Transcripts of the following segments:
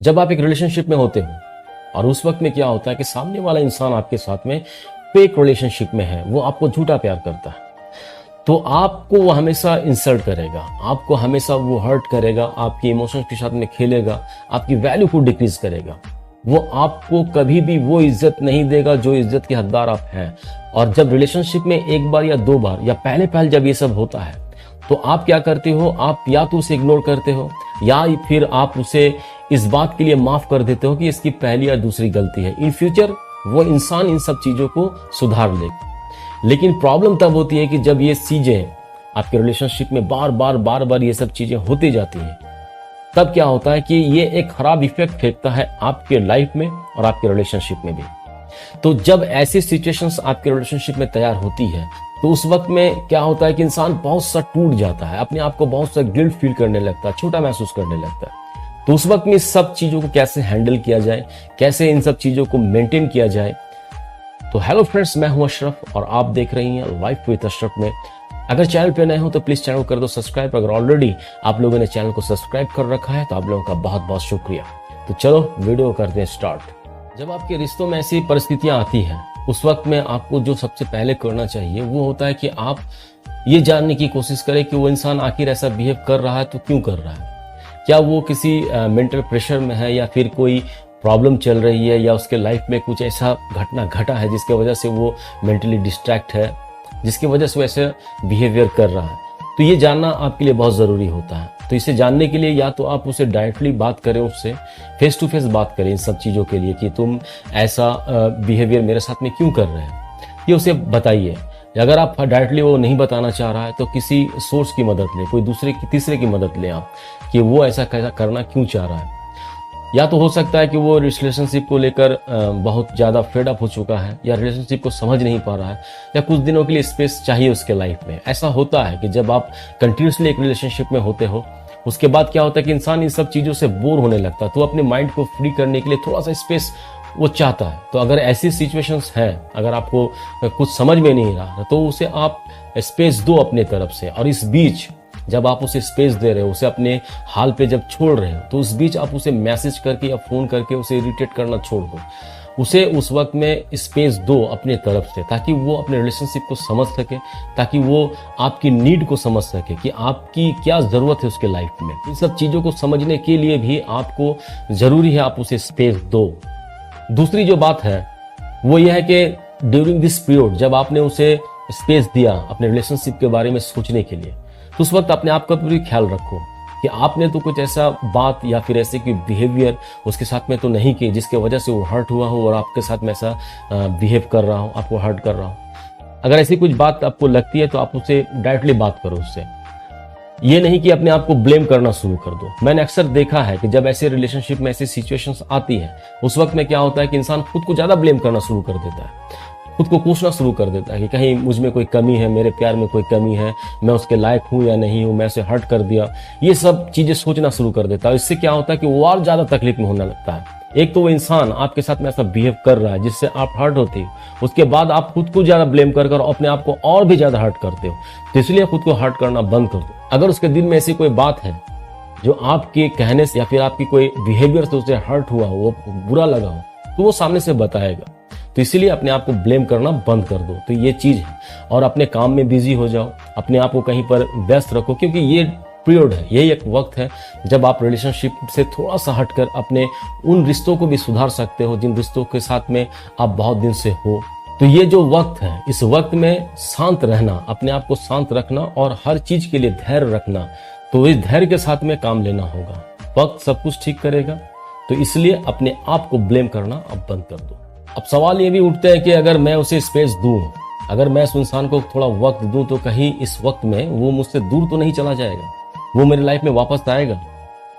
जब आप एक रिलेशनशिप में होते हो और उस वक्त में क्या होता है कि सामने वाला इंसान आपके साथ में फेक रिलेशनशिप में है, वो आपको झूठा प्यार करता है, तो आपको वो हमेशा इंसल्ट करेगा, आपको हमेशा वो हर्ट करेगा, आपके इमोशंस के साथ में खेलेगा, आपकी वैल्यू को डिक्रीज करेगा। वो आपको कभी भी वो इज्जत नहीं देगा जो इज्जत के हकदार आप हैं। और जब रिलेशनशिप में एक बार या दो बार या पहले जब ये सब होता है, तो आप क्या करते हो, आप या तो उसे इग्नोर करते हो या फिर आप उसे इस बात के लिए माफ कर देते हो कि इसकी पहली या दूसरी गलती है। इन फ्यूचर वो इंसान इन सब चीजों को सुधार लेगा। लेकिन प्रॉब्लम तब होती है कि जब ये चीजें आपके रिलेशनशिप में बार बार ये सब चीजें होती जाती हैं, तब क्या होता है कि ये एक खराब इफेक्ट फेंकता है आपके लाइफ में और आपके रिलेशनशिप में भी। तो जब ऐसी सिचुएशंस आपके रिलेशनशिप में तैयार होती है, तो उस वक्त में क्या होता है कि इंसान बहुत सा टूट जाता है, अपने आप को बहुत सा गिल्ट फील करने लगता है, छोटा महसूस करने लगता है। तो उस वक्त में इस सब चीजों को कैसे हैंडल किया जाए, कैसे इन सब चीजों को मेंटेन किया जाए। तो हेलो फ्रेंड्स, मैं हूं अशरफ और आप देख रही हैं लाइफ विद अशरफ में। अगर चैनल पे नए हो तो प्लीज चैनल को कर दो सब्सक्राइब। अगर ऑलरेडी आप लोगों ने चैनल को सब्सक्राइब कर रखा है तो आप लोगों का बहुत बहुत शुक्रिया। तो चलो वीडियो करते हैं स्टार्ट। जब आपके रिश्तों में ऐसी परिस्थितियां आती हैं, उस वक्त में आपको जो सबसे पहले करना चाहिए वो होता है कि आप ये जानने की कोशिश करें कि वो इंसान आखिर ऐसा बिहेव कर रहा है तो क्यों कर रहा है। क्या वो किसी मेंटल प्रेशर में है, या फिर कोई प्रॉब्लम चल रही है, या उसके लाइफ में कुछ ऐसा घटना घटा है जिसके वजह से वो मेंटली डिस्ट्रैक्ट है, जिसकी वजह से वो ऐसे बिहेवियर कर रहा है। तो ये जानना आपके लिए बहुत ज़रूरी होता है। तो इसे जानने के लिए या तो आप उसे डायरेक्टली बात करें, उससे फेस टू फेस बात करें इन सब चीज़ों के लिए कि तुम ऐसा बिहेवियर मेरे साथ में क्यों कर रहे हैं, ये उसे बताइए। अगर आप डायरेक्टली वो नहीं बताना चाह रहा है तो किसी सोर्स की मदद लें, कोई दूसरे की तीसरे की मदद लें आप कि वो ऐसा करना क्यों चाह रहा है। या तो हो सकता है कि वो रिलेशनशिप को लेकर बहुत ज़्यादा फेड अप हो चुका है, या रिलेशनशिप को समझ नहीं पा रहा है, या कुछ दिनों के लिए स्पेस चाहिए उसके लाइफ में। ऐसा होता है कि जब आप कंटिन्यूसली एक रिलेशनशिप में होते हो, उसके बाद क्या होता है कि इंसान इन सब चीज़ों से बोर होने लगता है, तो अपने माइंड को फ्री करने के लिए थोड़ा सा स्पेस वो चाहता है। तो अगर ऐसी सिचुएशंस हैं, अगर आपको कुछ समझ में नहीं रहा तो उसे आप स्पेस दो अपने तरफ से। और इस बीच जब आप उसे स्पेस दे रहे हो, उसे अपने हाल पे जब छोड़ रहे हो, तो उस बीच आप उसे मैसेज करके या फोन करके उसे इरिटेट करना छोड़ दो। उसे उस वक्त में स्पेस दो अपने तरफ से, ताकि वो अपने रिलेशनशिप को समझ सके, ताकि वो आपकी नीड को समझ सके कि आपकी क्या ज़रूरत है उसके लाइफ में। इन सब चीज़ों को समझने के लिए भी आपको ज़रूरी है आप उसे स्पेस दो। दूसरी जो बात है वो ये है कि ड्यूरिंग दिस पीरियड जब आपने उसे स्पेस दिया अपने रिलेशनशिप के बारे में सोचने के लिए, तो उस वक्त अपने आप का भी ख्याल रखो कि आपने तो कुछ ऐसा बात या फिर ऐसे कोई बिहेवियर उसके साथ में तो नहीं की जिसके वजह से वो हर्ट हुआ हो और आपके साथ में ऐसा बिहेव कर रहा हो, आपको हर्ट कर रहा हो। अगर ऐसी कुछ बात आपको लगती है तो आप उससे डायरेक्टली बात करो उससे। ये नहीं कि अपने आप को ब्लेम करना शुरू कर दो। मैंने अक्सर देखा है कि जब ऐसे रिलेशनशिप में ऐसी सिचुएशंस आती है, उस वक्त में क्या होता है कि इंसान खुद को ज़्यादा ब्लेम करना शुरू कर देता है, खुद को कोसना शुरू कर देता है कि कहीं मुझ में कोई कमी है, मेरे प्यार में कोई कमी है, मैं उसके लायक हूँ या नहीं हूँ, मैं उसे हर्ट कर दिया। ये सब चीज़ें सोचना शुरू कर देता है। इससे क्या होता है कि वो और ज़्यादा तकलीफ में होने लगता है। एक तो वो इंसान आपके साथ में ऐसा बिहेव कर रहा है जिससे आप हर्ट होते हो, उसके बाद आप खुद को ज़्यादा ब्लेम कर अपने आप को और भी ज़्यादा हर्ट करते हो। तो इसलिए खुद को हर्ट करना बंद कर दो। अगर उसके दिल में ऐसी कोई बात है जो आपके कहने से या फिर आपकी कोई बिहेवियर से उसे हर्ट हुआ हो, वो बुरा लगा हो, तो वो सामने से बताएगा। तो इसीलिए अपने आप को ब्लेम करना बंद कर दो। तो ये चीज़ है। और अपने काम में बिजी हो जाओ, अपने आप को कहीं पर व्यस्त रखो, क्योंकि ये पीरियड है, यही एक वक्त है जब आप रिलेशनशिप से थोड़ा सा हटकर अपने उन रिश्तों को भी सुधार सकते हो जिन रिश्तों के साथ में आप बहुत दिन से हो। तो ये जो वक्त है, इस वक्त में शांत रहना, अपने आप को शांत रखना और हर चीज के लिए धैर्य रखना। तो इस धैर्य के साथ में काम लेना होगा, वक्त सब कुछ ठीक करेगा। तो इसलिए अपने आप को ब्लेम करना अब बंद कर दो। अब सवाल ये भी उठते हैं कि अगर मैं उसे स्पेस दूं, अगर मैं उस इंसान को थोड़ा वक्त दूं, तो कहीं इस वक्त में वो मुझसे दूर तो नहीं चला जाएगा, वो मेरी लाइफ में वापस आएगा,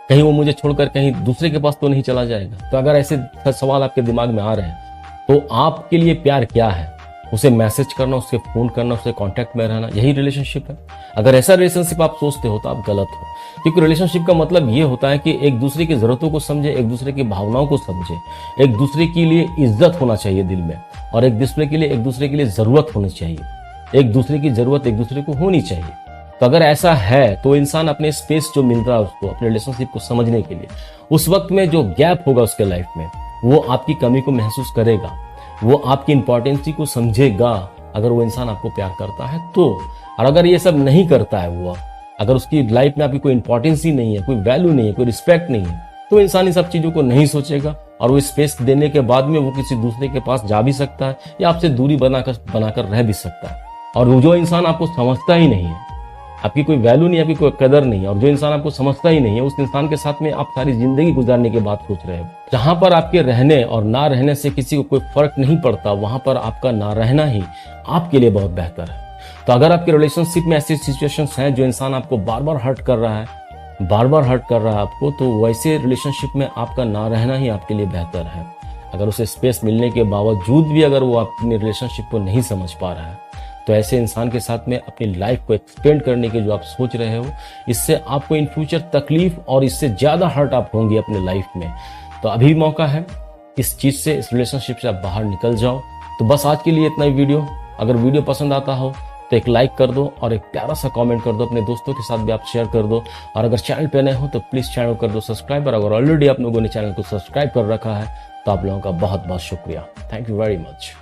कहीं वो मुझे छोड़कर कहीं दूसरे के पास तो नहीं चला जाएगा। तो अगर ऐसे सवाल आपके दिमाग में आ रहे हैं तो आपके लिए प्यार क्या है? उसे मैसेज करना, उससे फोन करना, उससे कांटेक्ट में रहना, यही रिलेशनशिप है? अगर ऐसा रिलेशनशिप आप सोचते हो तो आप गलत हो। क्योंकि रिलेशनशिप का मतलब ये होता है कि एक दूसरे की जरूरतों को समझे, एक दूसरे की भावनाओं को समझे, एक दूसरे के लिए इज्जत होना चाहिए दिल में, और एक दूसरे के लिए जरूरत होनी चाहिए, एक दूसरे की जरूरत एक दूसरे को होनी चाहिए। तो अगर ऐसा है तो इंसान अपने स्पेस जो मिल रहा है उसको, अपने रिलेशनशिप को समझने के लिए, उस वक्त में जो गैप होगा उसके लाइफ में, वो आपकी कमी को महसूस करेगा, वो आपकी इंपॉर्टेंसी को समझेगा अगर वो इंसान आपको प्यार करता है तो। और अगर ये सब नहीं करता है वो, अगर उसकी लाइफ में आपकी कोई इंपॉर्टेंस ही नहीं है, कोई वैल्यू नहीं है, कोई रिस्पेक्ट नहीं है, तो इंसान इन सब चीजों को नहीं सोचेगा और वो स्पेस देने के बाद में वो किसी दूसरे के पास जा भी सकता है या आपसे दूरी बनाकर रह भी सकता है। और वो जो इंसान आपको समझता ही नहीं है, आपकी कोई वैल्यू नहीं है, आपकी कोई कदर नहीं है, और जो इंसान आपको समझता ही नहीं है, उस इंसान के साथ में आप सारी जिंदगी गुजारने के बाद सोच रहे हो। जहां पर आपके रहने और ना रहने से किसी को कोई फर्क नहीं पड़ता, वहां पर आपका ना रहना ही आपके लिए बहुत बेहतर है। तो अगर आपके रिलेशनशिप में ऐसी सिचुएशंस हैं जो इंसान आपको बार बार हर्ट कर रहा है, आपको, तो वैसे रिलेशनशिप में आपका ना रहना ही आपके लिए बेहतर है। अगर उसे स्पेस मिलने के बावजूद भी अगर वो अपनी रिलेशनशिप को नहीं समझ पा रहा है, तो ऐसे इंसान के साथ में अपनी लाइफ को एक्सपेंड करने के जो आप सोच रहे हो, इससे आपको इन फ्यूचर तकलीफ और इससे ज्यादा हर्ट आप होंगे अपने लाइफ में। तो अभी मौका है इस चीज से, इस रिलेशनशिप से आप बाहर निकल जाओ। तो बस आज के लिए इतना ही वीडियो। अगर वीडियो पसंद आता हो तो एक लाइक कर दो और एक प्यारा सा कमेंट कर दो, अपने दोस्तों के साथ भी आप शेयर कर दो। और अगर चैनल पे नए हो तो प्लीज चैनल कर दो सब्सक्राइब। और अगर ऑलरेडी आप लोगों ने चैनल को सब्सक्राइब कर रखा है तो आप लोगों का बहुत बहुत शुक्रिया। Thank you very much.